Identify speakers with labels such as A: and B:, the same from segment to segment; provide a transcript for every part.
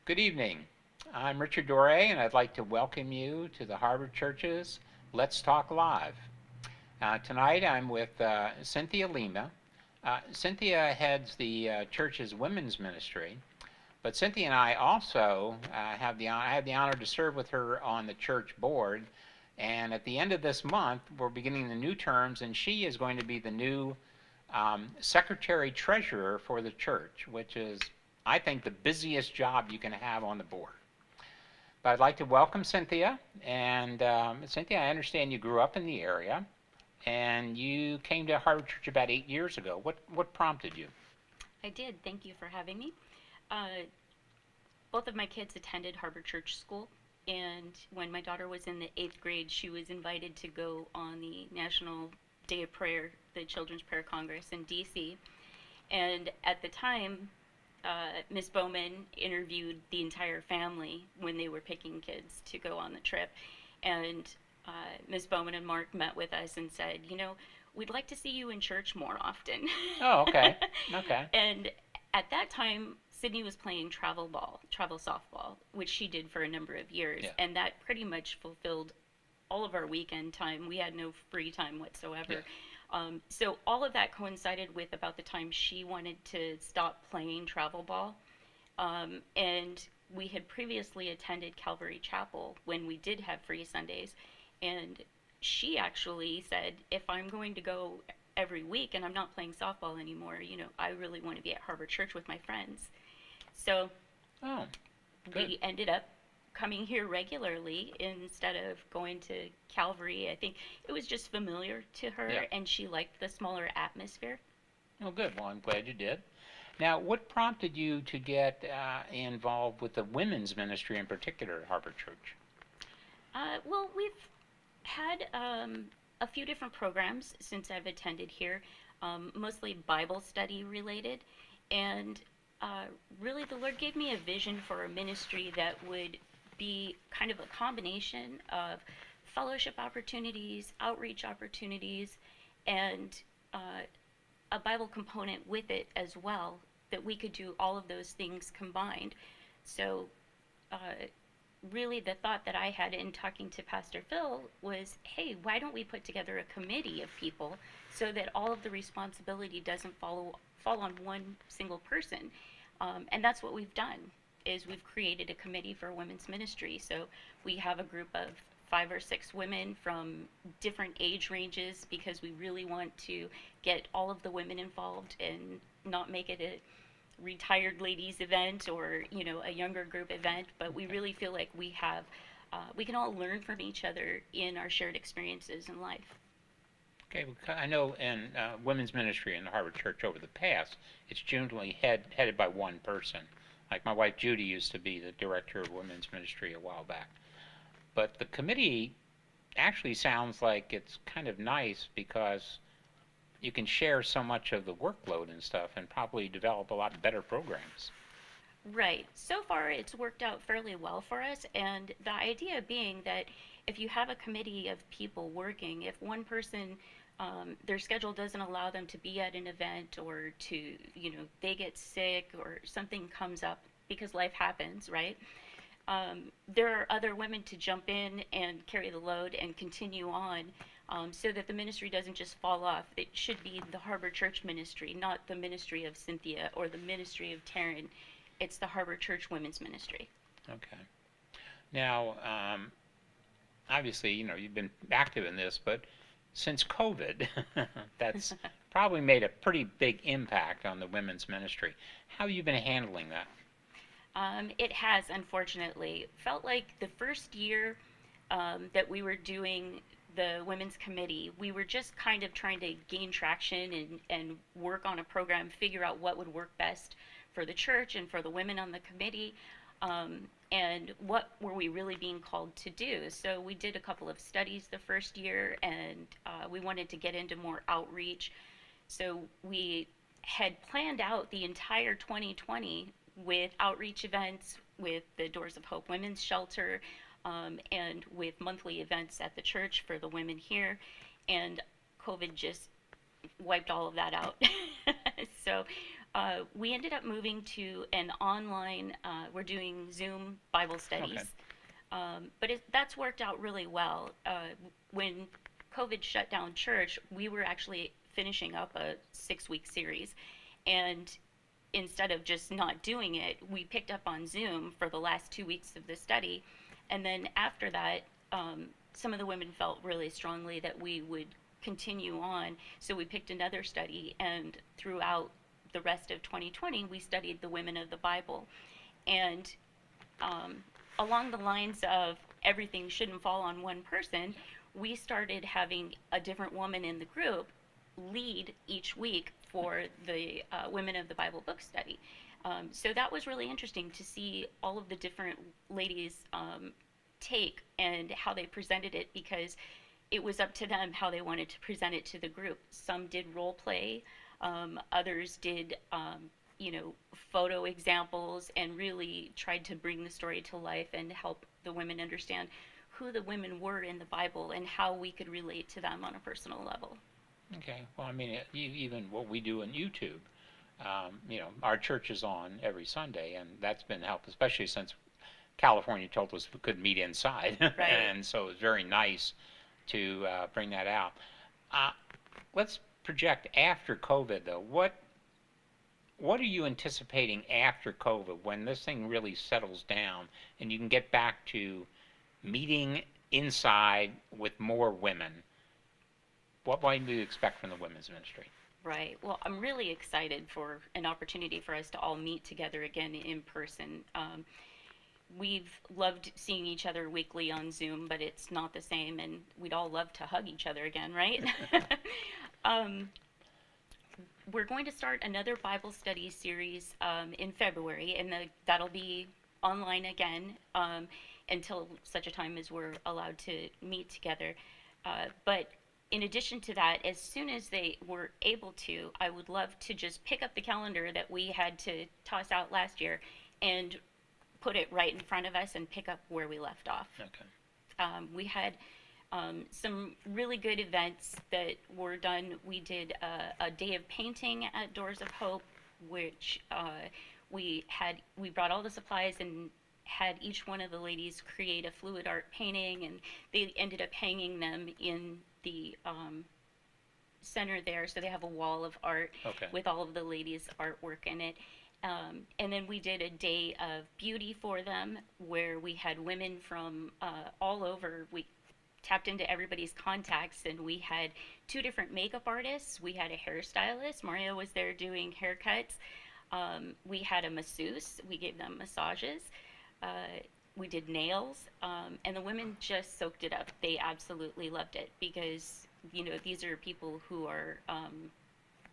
A: Good evening. I'm Richard Doré, and I'd like to welcome you to the Harvard Church's Let's Talk Live. Tonight I'm with Cynthia Lima. Cynthia heads the church's women's ministry, but Cynthia and I also I have the honor to serve with her on the church board. And at the end of this month, we're beginning the new terms, and she is going to be the new secretary treasurer for the church, which is, I think, the busiest job you can have on the board. But I'd like to welcome Cynthia. And Cynthia, I understand you grew up in the area, and you came to Harvard Church about 8 years ago. What prompted you?
B: I did. Thank you for having me. Both of my kids attended Harvard Church School, and when my daughter was in the 8th grade, she was invited to go on the National Day of Prayer, the Children's Prayer Congress in D.C. And at the time, Ms. Bowman interviewed the entire family when they were picking kids to go on the trip. And Ms. Bowman and Mark met with us and said, we'd like to see you in church more often.
A: Oh, okay. Okay.
B: And at that time, Sydney was playing travel softball, which she did for a number of years.
A: Yeah.
B: And that pretty much fulfilled all of our weekend time. We had no free time whatsoever. Yeah. So all of that coincided with about the time she wanted to stop playing travel ball. And we had previously attended Calvary Chapel when we did have free Sundays. And she actually said, if I'm going to go every week and I'm not playing softball anymore, I really want to be at Harvard Church with my friends. So we ended up coming here regularly instead of going to Calvary. I think it was just familiar to her, yeah. And she liked the smaller atmosphere.
A: Oh, good. Well, I'm glad you did. Now, what prompted you to get involved with the women's ministry in particular at Harvard Church?
B: Well, we've had a few different programs since I've attended here, mostly Bible study related, and really the Lord gave me a vision for a ministry that would be kind of a combination of fellowship opportunities, outreach opportunities, and a Bible component with it as well, that we could do all of those things combined. So really the thought that I had in talking to Pastor Phil was, hey, why don't we put together a committee of people so that all of the responsibility doesn't fall on one single person? And that's what we've done is we've created a committee for women's ministry. So we have a group of 5 or 6 women from different age ranges because we really want to get all of the women involved and not make it a retired ladies event or a younger group event, but we really feel like we can all learn from each other in our shared experiences in life.
A: Okay, well, I know in women's ministry in the Harvard Church over the past, it's generally headed by one person. Like my wife Judy used to be the director of women's ministry a while back. But the committee actually sounds like it's kind of nice because you can share so much of the workload and stuff and probably develop a lot better programs.
B: Right. So far, it's worked out fairly well for us, and the idea being that if you have a committee of people working, if one person their schedule doesn't allow them to be at an event or to, they get sick or something comes up because life happens, right? There are other women to jump in and carry the load and continue on so that the ministry doesn't just fall off. It should be the Harbor Church ministry, not the ministry of Cynthia or the ministry of Taryn. It's the Harbor Church Women's Ministry.
A: Okay. Now, obviously, you've been active in this, but since COVID, that's probably made a pretty big impact on the women's ministry. How have you been handling that?
B: It has, unfortunately. Felt like the first year that we were doing the women's committee, we were just kind of trying to gain traction and work on a program, figure out what would work best for the church and for the women on the committee, and what were we really being called to do. So we did a couple of studies the first year, and we wanted to get into more outreach. So we had planned out the entire 2020 with outreach events, with the Doors of Hope Women's Shelter, and with monthly events at the church for the women here. And COVID just wiped all of that out. So we ended up moving to an online, we're doing Zoom Bible studies.
A: Okay.
B: But that's worked out really well. When COVID shut down church, we were actually finishing up a 6-week series. And instead of just not doing it, we picked up on Zoom for the last 2 weeks of the study. And then after that, some of the women felt really strongly that we would continue on. So we picked another study, and throughout the rest of 2020, we studied the women of the Bible. And along the lines of everything shouldn't fall on one person, we started having a different woman in the group lead each week for the Women of the Bible book study. So that was really interesting to see all of the different ladies take and how they presented it, because it was up to them how they wanted to present it to the group. Some did role play, others did photo examples, and really tried to bring the story to life and help the women understand who the women were in the Bible and how we could relate to them on a personal level.
A: Okay. Well, I mean, even what we do on YouTube, our church is on every Sunday, and that's been helped, especially since California told us we couldn't meet inside.
B: Right.
A: And so it was very nice to bring that out. Let's project after COVID, though. What are you anticipating after COVID, when this thing really settles down and you can get back to meeting inside with more women? What might we expect from the women's ministry?
B: Right. Well, I'm really excited for an opportunity for us to all meet together again in person. We've loved seeing each other weekly on Zoom, but it's not the same, and we'd all love to hug each other again, right? We're going to start another Bible study series in February, and that'll be online again until such a time as we're allowed to meet together. But in addition to that, as soon as they were able to, I would love to just pick up the calendar that we had to toss out last year and put it right in front of us and pick up where we left off.
A: Okay.
B: We had some really good events that were done. We did a day of painting at Doors of Hope, which we brought all the supplies and had each one of the ladies create a fluid art painting, and they ended up hanging them in the center there, so they have a wall of art
A: Okay.
B: with all of the ladies' artwork in it. And then we did a day of beauty for them where we had women from all over. We tapped into everybody's contacts, and we had two different makeup artists. We had a hairstylist. Mario was there doing haircuts. We had a masseuse. We gave them massages. Uh, we did nails, and the women just soaked it up. They absolutely loved it because, you know, these are people who are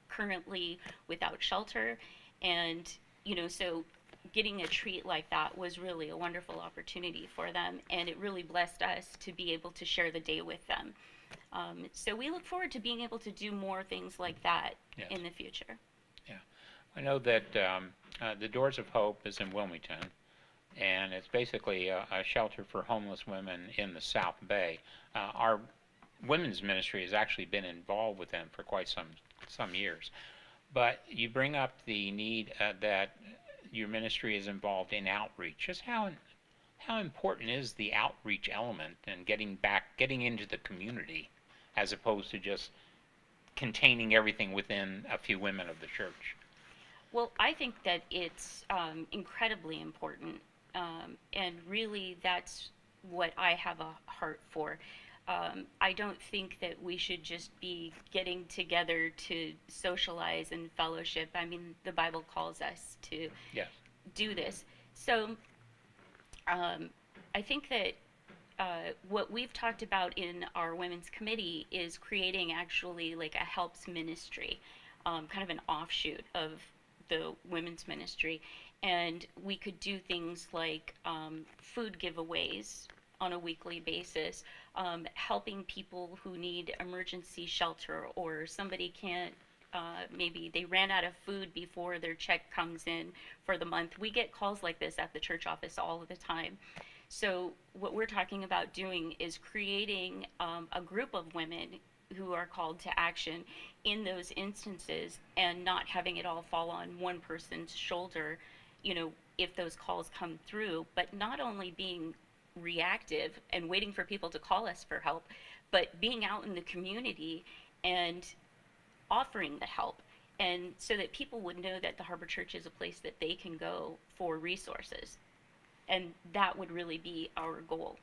B: currently without shelter, and, you know, so getting a treat like that was really a wonderful opportunity for them, and it really blessed us to be able to share the day with them. So we look forward to being able to do more things like that
A: Yes.
B: in the future.
A: Yeah. I know that the Doors of Hope is in Wilmington, and it's basically a shelter for homeless women in the South Bay. Our women's ministry has actually been involved with them for quite some years. But you bring up the need that your ministry is involved in outreach. Just how important is the outreach element and getting into the community, as opposed to just containing everything within a few women of the church?
B: Well, I think that it's incredibly important, and really that's what I have a heart for. I don't think that we should just be getting together to socialize and fellowship. I mean, the Bible calls us to
A: Yes.
B: do this. So I think that what we've talked about in our women's committee is creating actually like a helps ministry, kind of an offshoot of the women's ministry. And we could do things like food giveaways on a weekly basis, helping people who need emergency shelter, or somebody can't, maybe they ran out of food before their check comes in for the month. We get calls like this at the church office all the time. So what we're talking about doing is creating a group of women who are called to action in those instances, and not having it all fall on one person's shoulder, you know, if those calls come through, but not only being reactive and waiting for people to call us for help, but being out in the community and offering the help, and so that people would know that the Harbor Church is a place that they can go for resources. And that would really be our goal.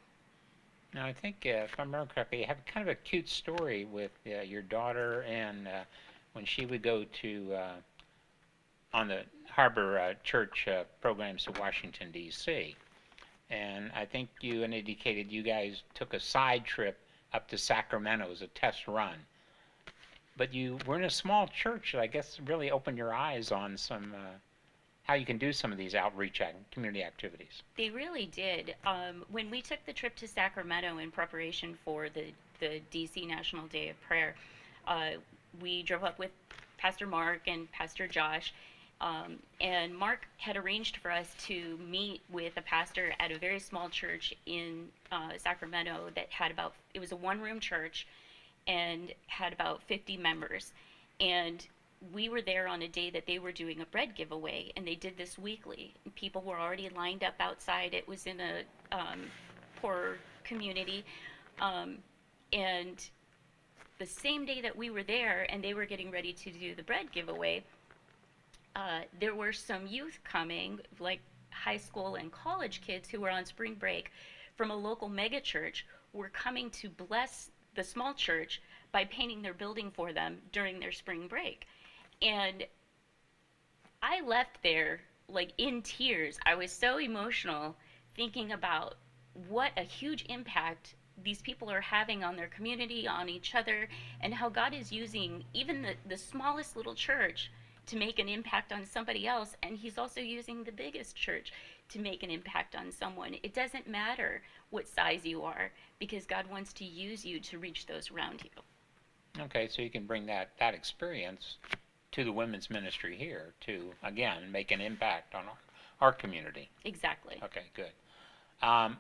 A: Now, I think, if I remember correctly, you have kind of a cute story with your daughter, and when she would go to on the Harbor Church programs to Washington, D.C. And I think you indicated you guys took a side trip up to Sacramento as a test run. But you were in a small church that I guess really opened your eyes on some how you can do some of these outreach community activities.
B: They really did. When we took the trip to Sacramento in preparation for the DC National Day of Prayer, we drove up with Pastor Mark and Pastor Josh. And Mark had arranged for us to meet with a pastor at a very small church in Sacramento that had it was a one-room church and had about 50 members. And we were there on a day that they were doing a bread giveaway, and they did this weekly. People were already lined up outside. It was in a poor community. And the same day that we were there and they were getting ready to do the bread giveaway, there were some youth coming, like high school and college kids who were on spring break from a local megachurch, were coming to bless the small church by painting their building for them during their spring break. And I left there like in tears. I was so emotional thinking about what a huge impact these people are having on their community, on each other, and how God is using even the smallest little church to make an impact on somebody else, and he's also using the biggest church to make an impact on someone. It doesn't matter what size you are, because God wants to use you to reach those around you.
A: Okay, so you can bring that experience to the women's ministry here to, again, make an impact on our community.
B: Exactly.
A: Okay, good.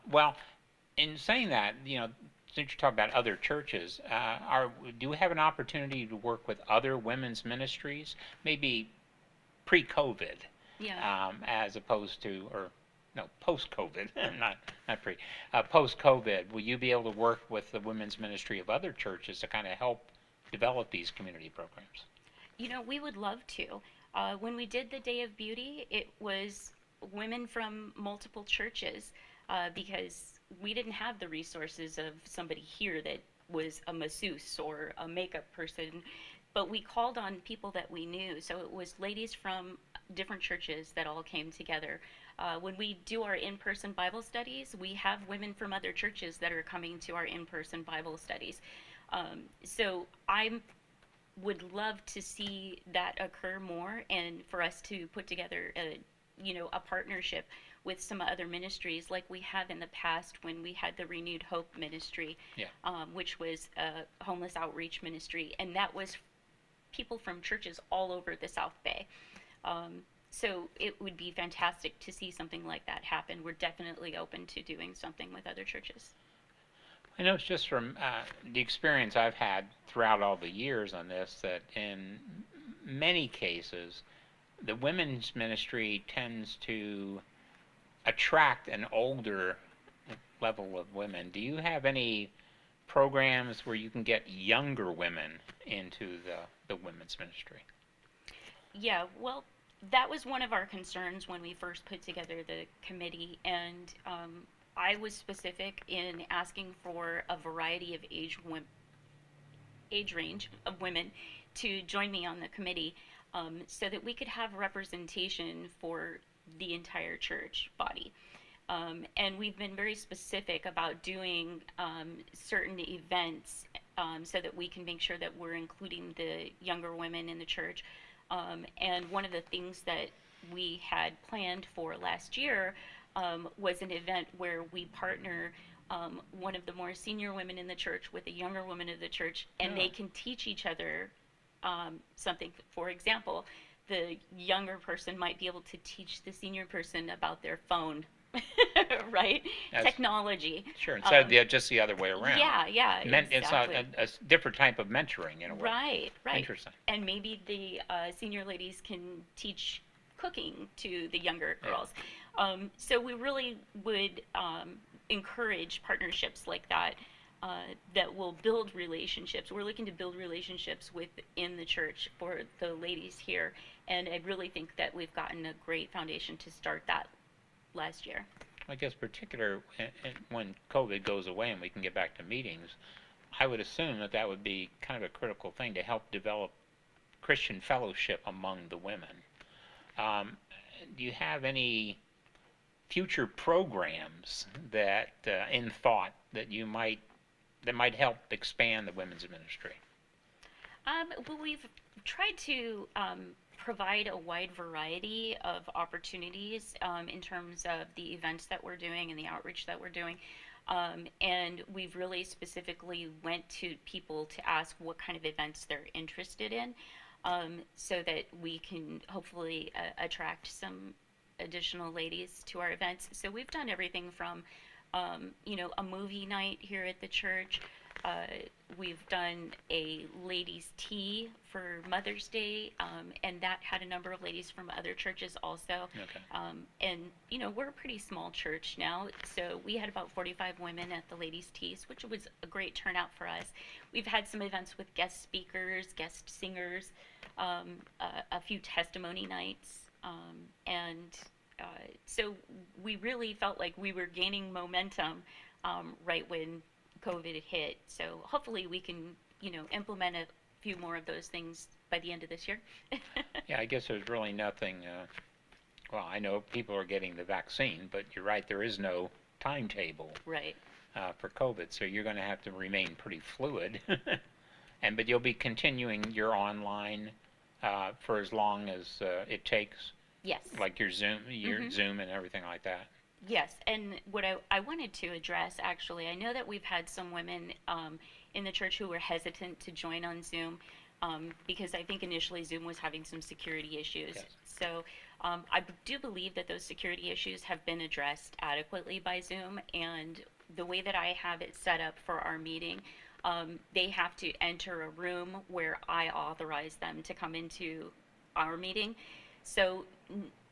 A: Well, in saying that, you know, since you talk about other churches, do we have an opportunity to work with other women's ministries, maybe pre-COVID,
B: Yeah.
A: as opposed to, or no, post-COVID, not pre, post-COVID? Will you be able to work with the women's ministry of other churches to kind of help develop these community programs?
B: You know, we would love to. When we did the Day of Beauty, it was women from multiple churches because we didn't have the resources of somebody here that was a masseuse or a makeup person, but we called on people that we knew. So it was ladies from different churches that all came together. When we do our in person Bible studies, we have women from other churches that are coming to our in person Bible studies. So I would love to see that occur more and for us to put together a partnership with some other ministries like we have in the past when we had the Renewed Hope ministry,
A: Yeah.
B: which was a homeless outreach ministry, and that was people from churches all over the South Bay. So it would be fantastic to see something like that happen. We're definitely open to doing something with other churches.
A: I know it's just from the experience I've had throughout all the years on this that in many cases, the women's ministry tends to attract an older level of women. Do you have any programs where you can get younger women into the women's ministry?
B: Yeah, well, that was one of our concerns when we first put together the committee, and I was specific in asking for a variety of age range of women to join me on the committee, so that we could have representation for the entire church body. And we've been very specific about doing certain events so that we can make sure that we're including the younger women in the church. And one of the things that we had planned for last year was an event where we partner one of the more senior women in the church with a younger woman in the church, and they can teach each other something. For example, the younger person might be able to teach the senior person about their phone, right?
A: That's,
B: Technology.
A: Sure, instead of just the other way around.
B: Yeah, exactly.
A: It's a different type of mentoring in a way.
B: Right.
A: Interesting.
B: And maybe the senior ladies can teach cooking to the younger girls. Yeah. So we really would encourage partnerships like that that will build relationships. We're looking to build relationships within the church for the ladies here, and I really think that we've gotten a great foundation to start that last year.
A: I guess particular when COVID goes away and we can get back to meetings, I would assume that would be kind of a critical thing to help develop Christian fellowship among the women. Do you have any future programs that in thought that might help expand the women's ministry?
B: Well, we've tried to provide a wide variety of opportunities in terms of the events that we're doing and the outreach that we're doing. And we've really specifically went to people to ask what kind of events they're interested in, so that we can hopefully attract some additional ladies to our events. So we've done everything from a movie night here at the church. We've done a ladies' tea for Mother's Day, and that had a number of ladies from other churches also.
A: Okay.
B: And we're a pretty small church now, so we had about 45 women at the ladies' teas, which was a great turnout for us. We've had some events with guest speakers, guest singers, a few testimony nights, and so we really felt like we were gaining momentum right when COVID hit. So hopefully we can, implement a few more of those things by the end of this year.
A: Yeah, I guess there's really nothing. Well, I know people are getting the vaccine, but you're right, there is no timetable.
B: Right.
A: For COVID, so you're going to have to remain pretty fluid. But you'll be continuing your online for as long as it takes.
B: Yes.
A: Like your Zoom, Zoom and everything like that.
B: Yes, and what I wanted to address, actually, I know that we've had some women in the church who were hesitant to join on Zoom because I think initially Zoom was having some security issues.
A: Yes.
B: So I do believe that those security issues have been addressed adequately by Zoom, and the way that I have it set up for our meeting, they have to enter a room where I authorize them to come into our meeting. So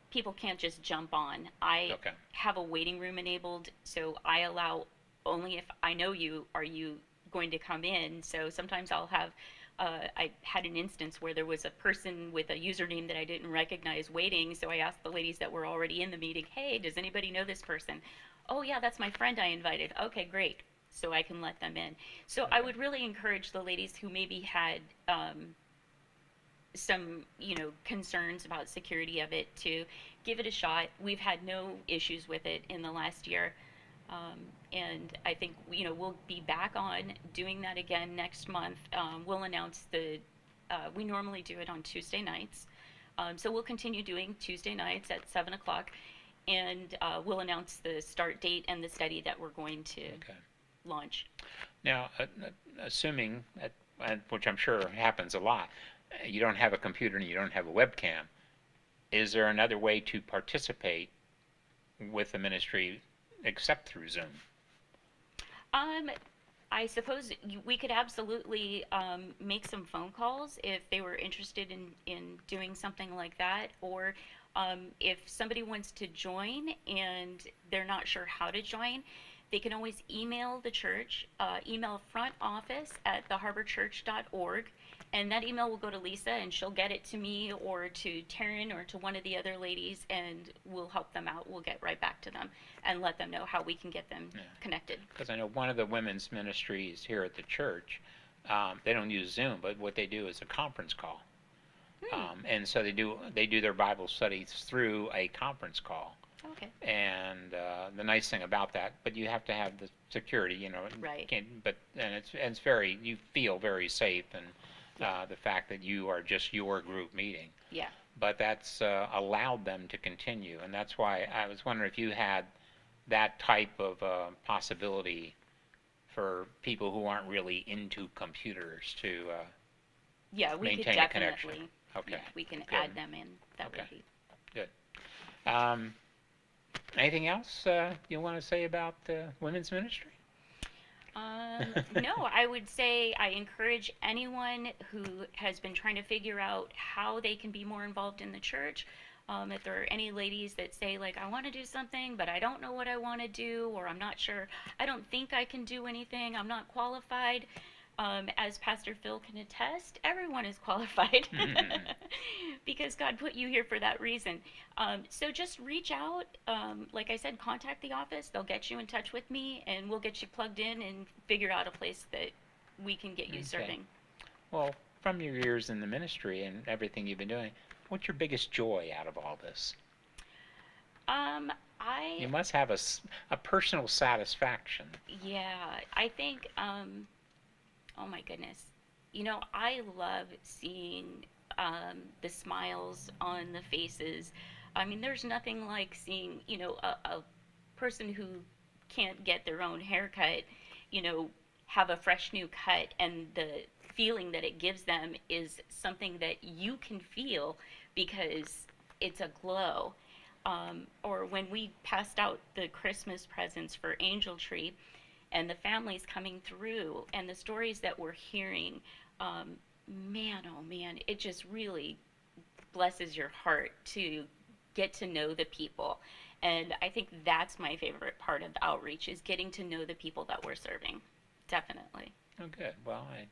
B: people can't just jump on. I have a waiting room enabled, so I allow only if I know you, are you going to come in. So sometimes I'll have I had an instance where there was a person with a username that I didn't recognize waiting, so I asked the ladies that were already in the meeting, hey, does anybody know this person? Oh, yeah, that's my friend I invited. Okay, great. So I can let them in. So I
A: Okay.
B: would really encourage the ladies who maybe had some, concerns about security of it to give it a shot. We've had no issues with it in the last year. Um, and I think, we'll be back on doing that again next month. We'll announce we normally do it on Tuesday nights. So we'll continue doing Tuesday nights at 7 o'clock, and we'll announce the start date and the study that we're going to
A: Okay.
B: launch.
A: Now, assuming, which I'm sure happens a lot, you don't have a computer and you don't have a webcam, is there another way to participate with the ministry except through Zoom?
B: Um, I suppose we could absolutely make some phone calls if they were interested in doing something like that, or if somebody wants to join and they're not sure how to join, they can always email the church, email front office at theharborchurch.org, and that email will go to Lisa, and she'll get it to me or to Taryn or to one of the other ladies, and we'll help them out. We'll get right back to them and let them know how we can get them
A: Yeah.
B: connected.
A: Because I know one of the women's ministries here at the church, they don't use Zoom, but what they do is a conference call.
B: Hmm.
A: And so they do their Bible studies through a conference call.
B: Okay.
A: And the nice thing about that, but you have to have the security,
B: Right.
A: it's very, you feel very safe, and
B: Yeah.
A: the fact that you are just your group meeting.
B: Yeah.
A: But that's allowed them to continue, and that's why I was wondering if you had that type of possibility for people who aren't really into computers to
B: Yeah, we could
A: maintain a connection.
B: definitely.
A: Okay,
B: Yeah, we can
A: good.
B: add them in. That
A: Okay,
B: would be.
A: good. Um, Anything else you want to say about women's ministry?
B: No, I would say I encourage anyone who has been trying to figure out how they can be more involved in the church. If there are any ladies that say, like, I want to do something, but I don't know what I want to do, or I'm not sure, I don't think I can do anything, I'm not qualified. As Pastor Phil can attest, everyone is qualified because God put you here for that reason. So just reach out. Like I said, contact the office. They'll get you in touch with me, and we'll get you plugged in and figure out a place that we can get you
A: Okay.
B: serving.
A: Well, from your years in the ministry and everything you've been doing, what's your biggest joy out of all this?
B: Um,
A: You
B: I,
A: must have a personal satisfaction.
B: yeah, I think, oh my goodness. I love seeing the smiles on the faces. I mean, there's nothing like seeing, a person who can't get their own haircut, you know, have a fresh new cut, and the feeling that it gives them is something that you can feel because it's a glow. Or when we passed out the Christmas presents for Angel Tree, and the families coming through, and the stories that we're hearing, um, man, oh man, it just really blesses your heart to get to know the people. And I think that's my favorite part of the outreach, is getting to know the people that we're serving. Definitely.
A: Oh, good. Well, I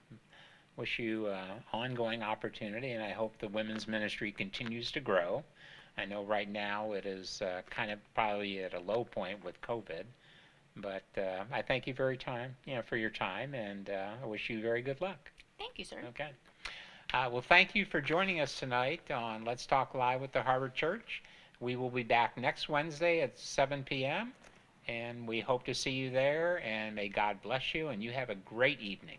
A: wish you ongoing opportunity, and I hope the women's ministry continues to grow. I know right now it is kind of probably at a low point with COVID, but I thank you for your time, and I wish you very good luck.
B: Thank you, sir.
A: Okay. Well, thank you for joining us tonight on Let's Talk Live with the Harvard Church. We will be back next Wednesday at 7 p.m., and we hope to see you there, and may God bless you, and you have a great evening.